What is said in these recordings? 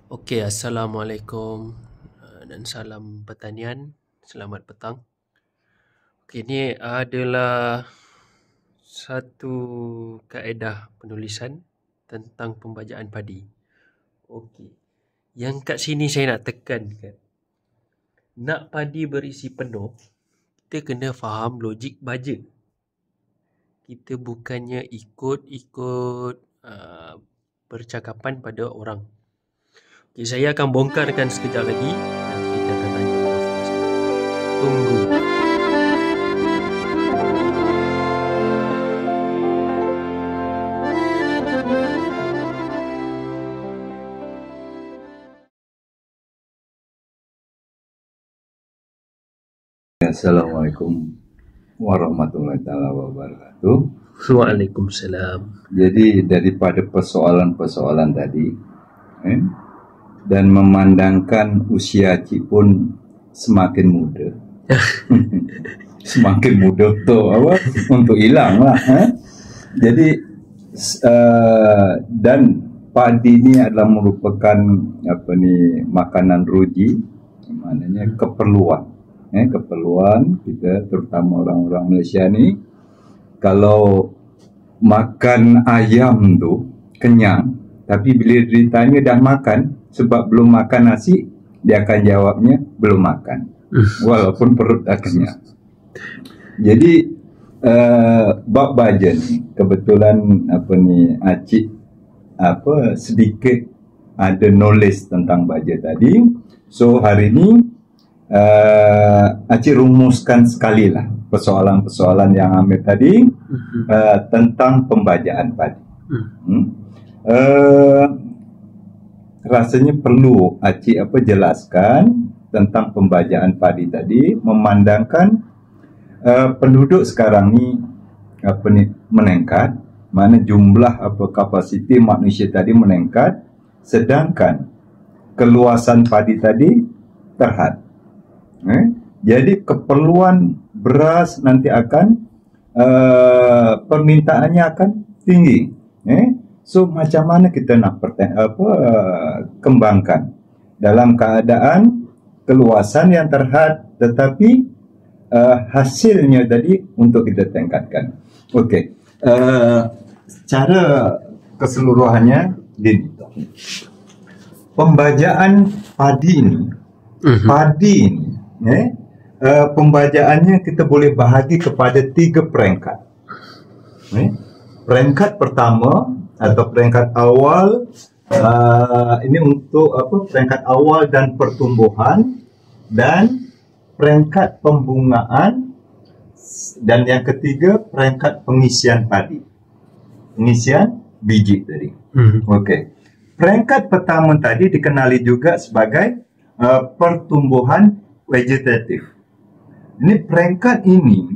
Okey, Assalamualaikum dan salam pertanian. Selamat petang. Okey, ini adalah satu kaedah penulisan tentang pembajaan padi. Okey. Yang kat sini saya nak tekankan. Nak padi berisi penuh, kita kena faham logik baja. Kita bukannya ikut percakapan pada orang. Okay, saya akan bongkarkan sekejap lagi. Nanti kita akan tanya Prof. Tunggu. Assalamualaikum warahmatullahi wabarakatuh. Waalaikumsalam. Jadi daripada persoalan-persoalan tadi, dan memandangkan usia cik pun semakin muda, semakin muda untuk hilang lah. Jadi dan padi ini adalah merupakan makanan ruji, maknanya keperluan kita, terutama orang-orang Malaysia ni. Kalau makan ayam tu kenyang, tapi bila ditanya dah makan, sebab belum makan nasi, dia akan jawabnya belum makan, walaupun perut dah kenyang. Jadi bab baja ni kebetulan Acik sedikit ada knowledge tentang baja tadi. So hari ni Acik rumuskan sekali lah persoalan-persoalan yang ambil tadi tentang pembajaan padi. Rasanya perlu Acik jelaskan tentang pembajaan padi tadi, memandangkan penduduk sekarang ni meningkat, mana jumlah kapasiti manusia tadi meningkat, sedangkan keluasan padi tadi terhad. Jadi keperluan beras nanti akan permintaannya akan tinggi. So macam mana kita nak kembangkan dalam keadaan keluasan yang terhad, tetapi hasilnya tadi untuk kita tingkatkan. Okey, secara keseluruhannya gini. Pembajaan padi ini, pembajaannya kita boleh bahagi kepada 3 peringkat. Peringkat pertama atau peringkat awal, ini untuk peringkat awal dan pertumbuhan, dan peringkat pembungaan, dan yang ketiga peringkat pengisian padi, pengisian biji tadi. Okey. Peringkat pertama tadi dikenali juga sebagai pertumbuhan vegetatif. Ini peringkat ini,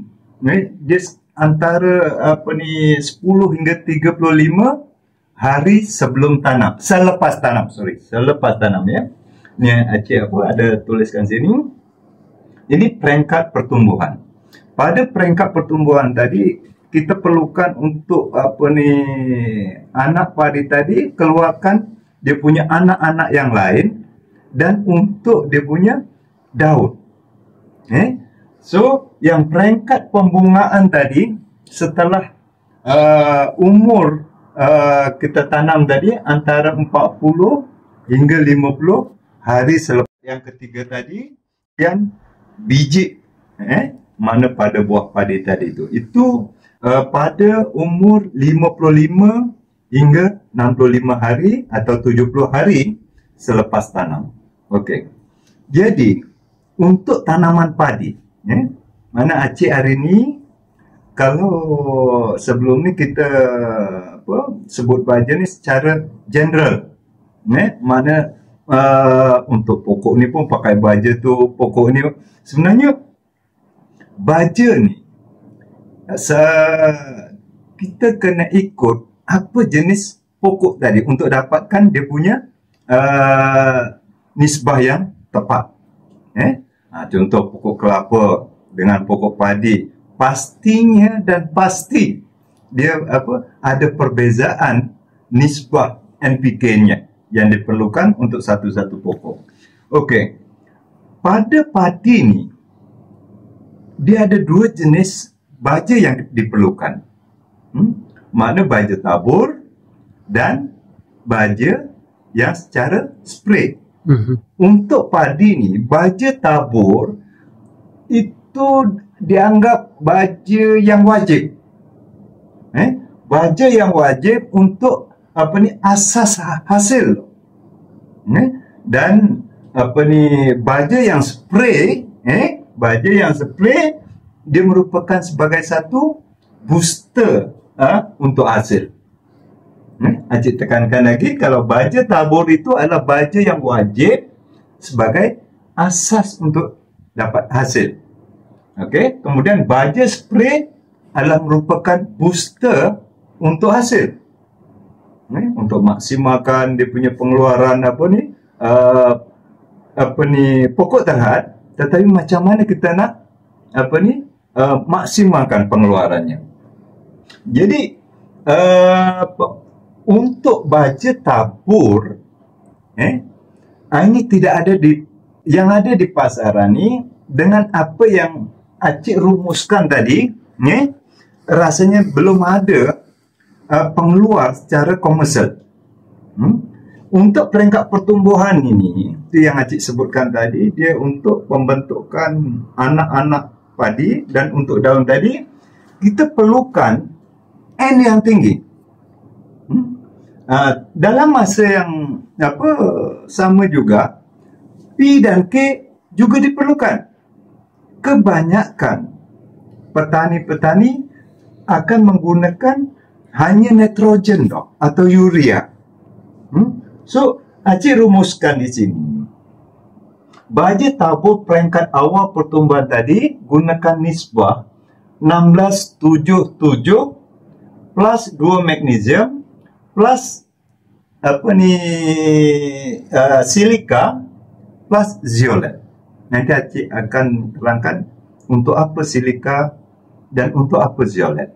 dia antara 10 hingga 35 hari sebelum tanam, selepas tanam ya. Ni Acik ada tuliskan sini. Ini peringkat pertumbuhan. Pada peringkat pertumbuhan tadi, kita perlukan untuk anak padi tadi keluarkan dia punya anak-anak yang lain, dan untuk dia punya daun. So yang peringkat pembungaan tadi, setelah umur kita tanam tadi antara 40 hingga 50 hari selepas. Yang ketiga tadi yang biji, mana pada buah padi tadi itu pada umur 55 hingga 65 hari atau 70 hari selepas tanam. Okey. Jadi untuk tanaman padi, mana Acik hari ni, kalau sebelum ni kita sebut baja ni secara general, mana untuk pokok ni pun pakai baja tu, pokok ni sebenarnya baja ni kita kena ikut apa jenis pokok tadi untuk dapatkan dia punya nisbah yang tepat. Contoh pokok kelapa dengan pokok padi, pastinya dan pasti dia ada perbezaan nisbah NPK-nya. yang diperlukan untuk satu-satu pokok. Okey. Pada padi ni, dia ada dua jenis baja yang diperlukan. Makna baja tabur dan baja yang secara spray. Untuk padi ni, baja tabur itu dianggap baja yang wajib. Baja yang wajib untuk asas hasil. Dan baja yang spray, baja yang spray dia merupakan sebagai satu booster untuk hasil. Encik tekankan lagi, kalau baja tabur itu adalah baja yang wajib sebagai asas untuk dapat hasil. Okey, kemudian baja spray adalah merupakan booster untuk hasil. Untuk maksimalkan dia punya pengeluaran pokok terhad, tetapi macam mana kita nak maksimalkan pengeluarannya. Jadi untuk baja tabur ini tidak ada yang ada di pasaran ni, dengan apa yang Acik rumuskan tadi, rasanya belum ada pengeluar secara komersial. Untuk peringkat pertumbuhan ini, itu yang Acik sebutkan tadi, dia untuk pembentukan anak-anak padi, dan untuk daun tadi kita perlukan N yang tinggi. Dalam masa yang sama juga, P dan K juga diperlukan. Kebanyakan petani-petani akan menggunakan hanya nitrogen atau urea. So, Acik rumuskan di sini. Baja tabur peringkat awal pertumbuhan tadi gunakan nisbah 16:7:7 plus 2 magnesium plus silika plus zeolit. Nanti Acik akan terangkan untuk apa silika dan untuk apa zeolit.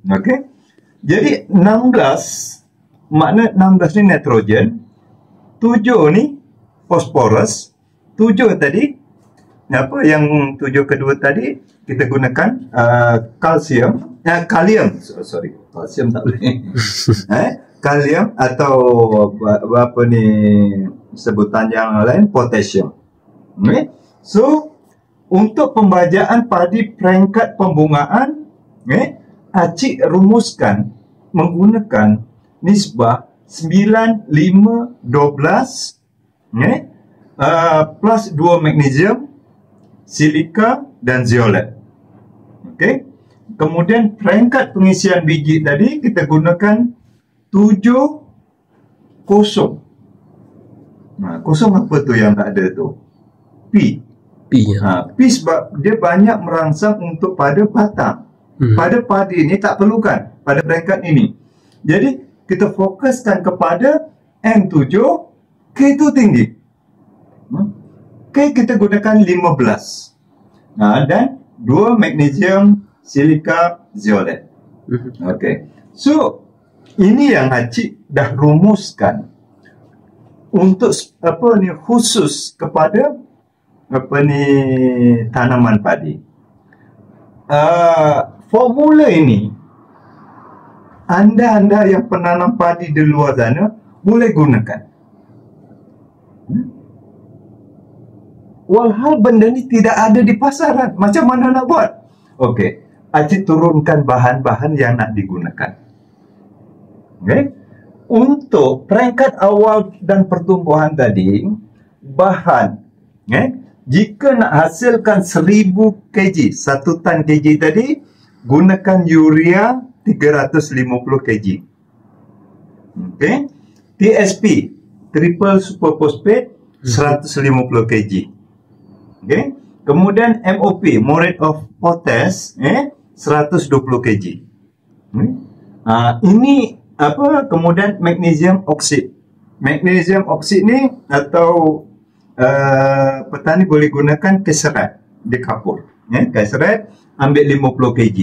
Okey. Jadi 16 makna 16 ni nitrogen, 7 ni fosforus, 7 tadi yang 7 kedua tadi kita gunakan kalsium, kalsium tak boleh. Kalium atau sebutan yang lain potassium. So untuk pembajaan padi peringkat pembungaan, Acik rumuskan menggunakan nisbah 9:5:12 plus 2 magnesium, silika dan zeolit. Okey. Kemudian peringkat pengisian biji tadi kita gunakan 7 kosong. Kosong apa tu yang tak ada tu? P. P sebab dia banyak merangsang untuk pada batang. Pada padi ni tak perlukan pada peringkat ini. Jadi kita fokuskan kepada N7, K itu tinggi. K kita gunakan 15. Dan 2 magnesium, silika, zeolit. Okey. So ini yang Acik dah rumuskan untuk khusus kepada tanaman padi. Formula ini anda yang penanam padi di luar sana boleh gunakan. Walhal benda ni tidak ada di pasaran, macam mana nak buat? Okey, Acik turunkan bahan-bahan yang nak digunakan. Okey. Untuk peringkat awal dan pertumbuhan tadi, bahan jika nak hasilkan 1000 kg, 1 tan kg tadi, gunakan urea 350 kg. Okey. TSP, triple super phosphate, 150 kg. Okey. Kemudian MOP, muriate of potash, 120 kg. Ini kemudian magnesium oksid. Magnesium oksid ni atau petani boleh gunakan keserat di kapur. Keserat ambil 50 kg.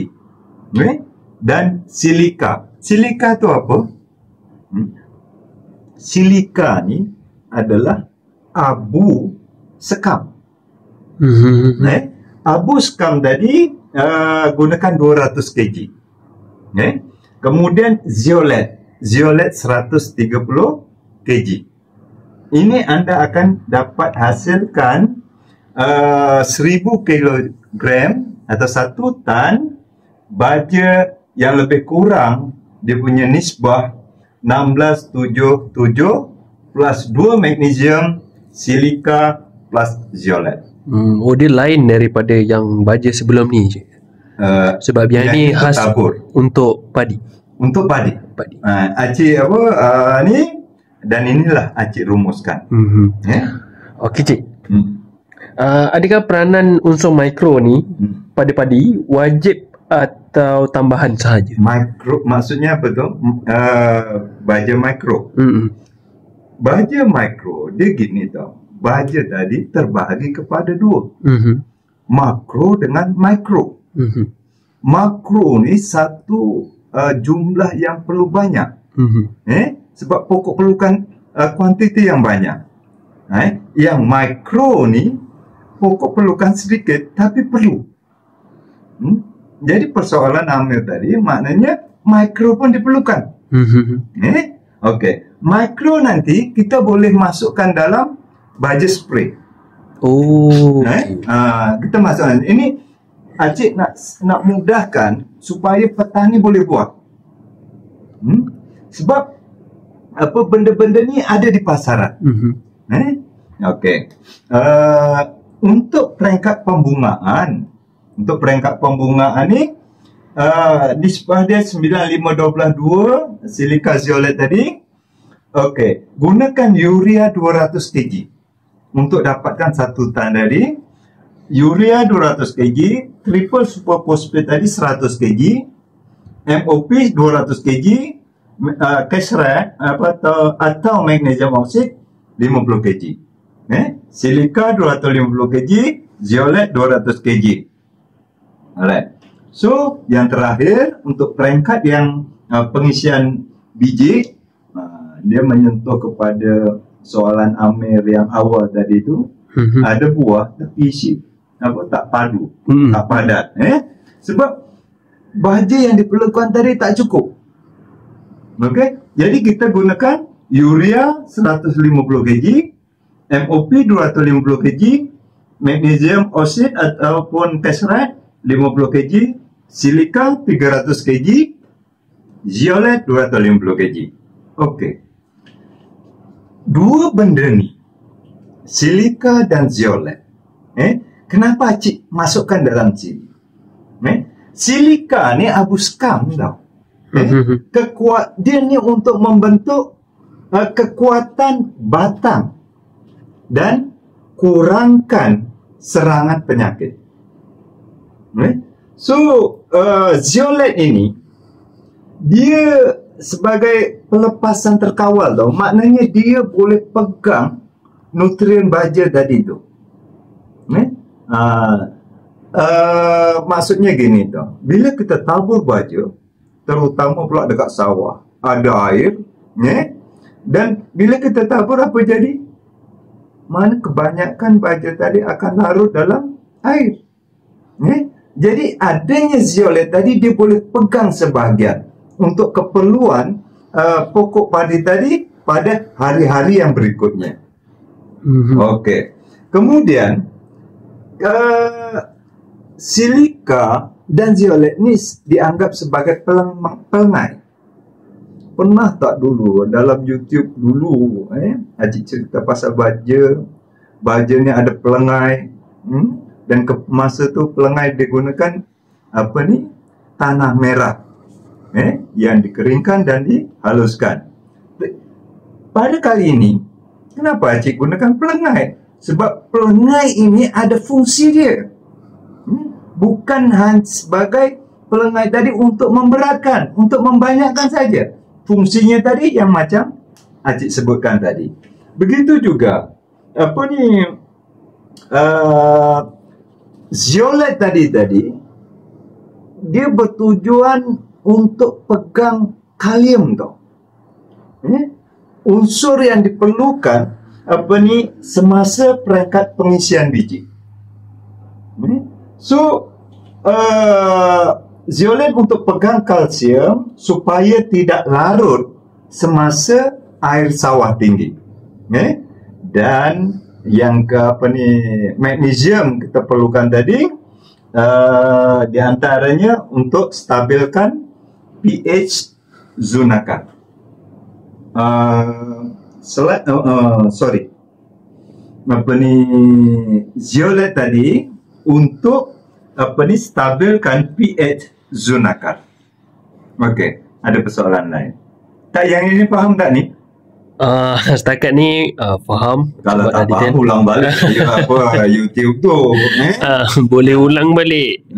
Dan silika. Silika tu apa? silika ni adalah abu sekam. Abu sekam tadi gunakan 200 kg. Kemudian zeolet 130 kg. Ini anda akan dapat hasilkan 1000 kilogram atau 1 tan baja yang lebih kurang dia punya nisbah 1677 plus 2 magnesium, silika plus zeolet. Dia lain daripada yang baja sebelum ni, Cik. Sebab yang ni khas tabur untuk padi. Untuk padi. Acik ni, dan inilah Acik rumuskan. Okey, Cik. Adakah peranan unsur mikro ni pada padi wajib atau tambahan sahaja? Mikro maksudnya apa tu? Baja mikro. Baja mikro dia gini tau. Baja tadi terbahagi kepada 2. Makro dengan mikro. Makro ni satu jumlah yang perlu banyak. Sebab pokok perlukan kuantiti yang banyak. Yang mikro ni pokok perlukan sedikit tapi perlu. Jadi persoalan Amir tadi maknanya mikro pun diperlukan. Okey. Mikro nanti kita boleh masukkan dalam baja spray. Kita masukkan. Ini Acik nak mudahkan supaya petani boleh buat. Sebab apa benda-benda ni ada di pasaran. Okey. Untuk peringkat pembungaan ni nisbah dia 95-12-2 silika zeolet tadi. Okey, gunakan urea 200 kg untuk dapatkan 1 tan tadi. Urea 200 kg, triple super phosphate tadi 100 kg, MOP 200 kg, atau magnesium oxide 50 kg. Silika 250 kg, zeolet 200 kg. Alright. So, yang terakhir untuk peringkat yang pengisian biji, dia menyentuh kepada soalan Amir yang awal tadi tu. Ada buah tapi isi tak padu, tak padat. Sebab baja yang diperlukan tadi tak cukup. Okey, jadi kita gunakan urea 150 kg, MOP 250 kg, magnesium oxide ataupun pesrat 50 kg, silika 300 kg, zeolet 250 kg. Okey. Dua benda ni, silika dan zeolet, kenapa Cik masukkan dalam sini? Silika ni abu sekam tau. Dia ni untuk membentuk kekuatan batang dan kurangkan serangan penyakit. So zeolet ini dia sebagai pelepasan terkawal tau. Maknanya dia boleh pegang nutrien baja tadi tu. Maksudnya gini tau. Bila kita tabur baja, terutama pula dekat sawah, ada air, dan bila kita tabur apa jadi? Mana kebanyakan baja tadi akan larut dalam air. Jadi adanya zeolet tadi dia boleh pegang sebahagian untuk keperluan pokok padi tadi pada hari-hari yang berikutnya. Okey. Kemudian silika dan zeolet ni dianggap sebagai pelengai. Pernah tak dulu dalam YouTube dulu Acik cerita pasal baja ni ada pelengai, dan masa tu pelengai digunakan tanah merah yang dikeringkan dan dihaluskan. Pada kali ini kenapa Acik gunakan pelengai? Sebab pelengai ini ada fungsi dia. Bukan hanya sebagai pelengai tadi untuk memberatkan, untuk membanyakkan saja. Fungsinya tadi yang macam Acik sebutkan tadi. Begitu juga zeolet tadi dia bertujuan untuk pegang kalium tau. unsur yang diperlukan semasa perangkat pengisian biji. So zeolit untuk pegang kalsium supaya tidak larut semasa air sawah tinggi. Dan yang magnesium kita perlukan tadi, di antaranya untuk stabilkan pH zunakar. Zeolit tadi untuk stabilkan pH zunakar. Okey, ada persoalan lain. Tak, yang ini faham tak ni? Setakat ni faham. Kalau tak faham, ulang balik YouTube tu. Boleh ulang balik.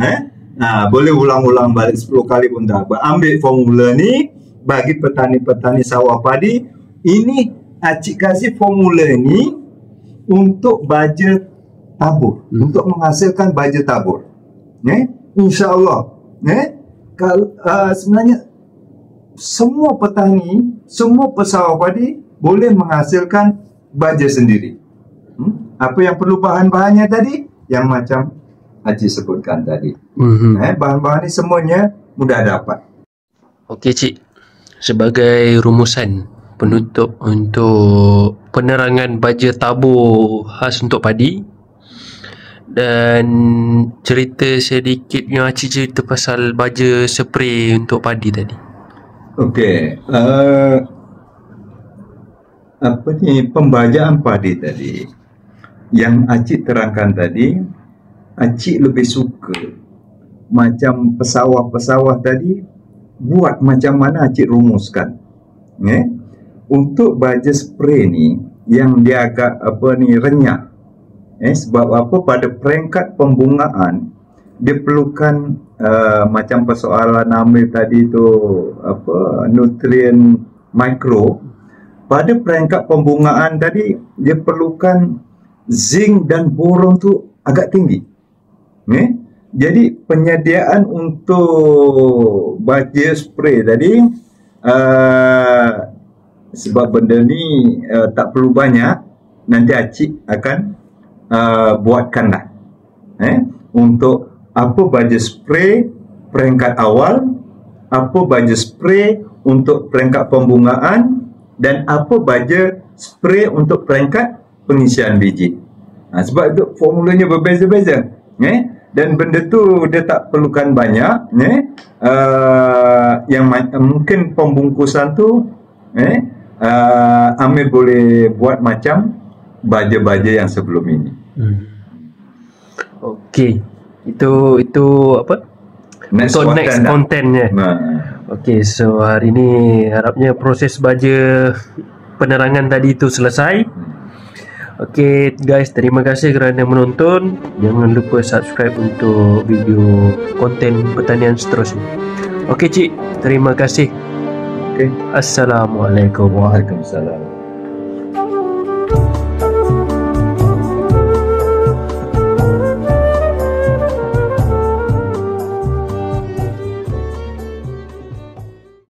Boleh ulang-ulang balik 10 kali pun tak apa. Ambil formula ni bagi petani-petani sawah padi. Ini Acik kasih formula ni untuk baja tabur, untuk menghasilkan baja tabur. InsyaAllah. Sebenarnya semua petani, semua pesawah padi boleh menghasilkan baja sendiri. Apa yang perlu bahan-bahannya tadi? Yang macam Haji sebutkan tadi. Bahan-bahan ni semuanya mudah dapat. Okey Cik, sebagai rumusan penutup untuk penerangan baja tabur khas untuk padi, dan cerita sedikit yang Haji cerita pasal baja spray untuk padi tadi. Okey, pembajaan padi tadi yang Acik terangkan tadi, Acik lebih suka macam pesawah-pesawah tadi buat macam mana Acik rumuskan. Untuk baja spray ni yang dia agak renyah. Sebab apa, pada peringkat pembungaan dia perlukan macam persoalan Amir tadi tu, nutrien mikro. Pada peringkat pembungaan tadi dia perlukan zinc dan boron tu agak tinggi. Jadi penyediaan untuk baja spray tadi, sebab benda ni tak perlu banyak, nanti Acik akan buatkanlah untuk apa baja spray peringkat awal, apa baja spray untuk peringkat pembungaan, dan apa baja spray untuk peringkat pengisian biji. Sebab itu formulanya berbeza-beza. Dan benda tu dia tak perlukan banyak. Yang mungkin pembungkusan tu Amir boleh buat macam baja-baja yang sebelum ini. Okey, itu apa? Next content-nya. Okey, so hari ni harapnya proses baja penerangan tadi itu selesai. Okey guys, terima kasih kerana menonton. Jangan lupa subscribe untuk video konten pertanian seterusnya. Okey Cik, terima kasih. Okey. Assalamualaikum. Waalaikumsalam.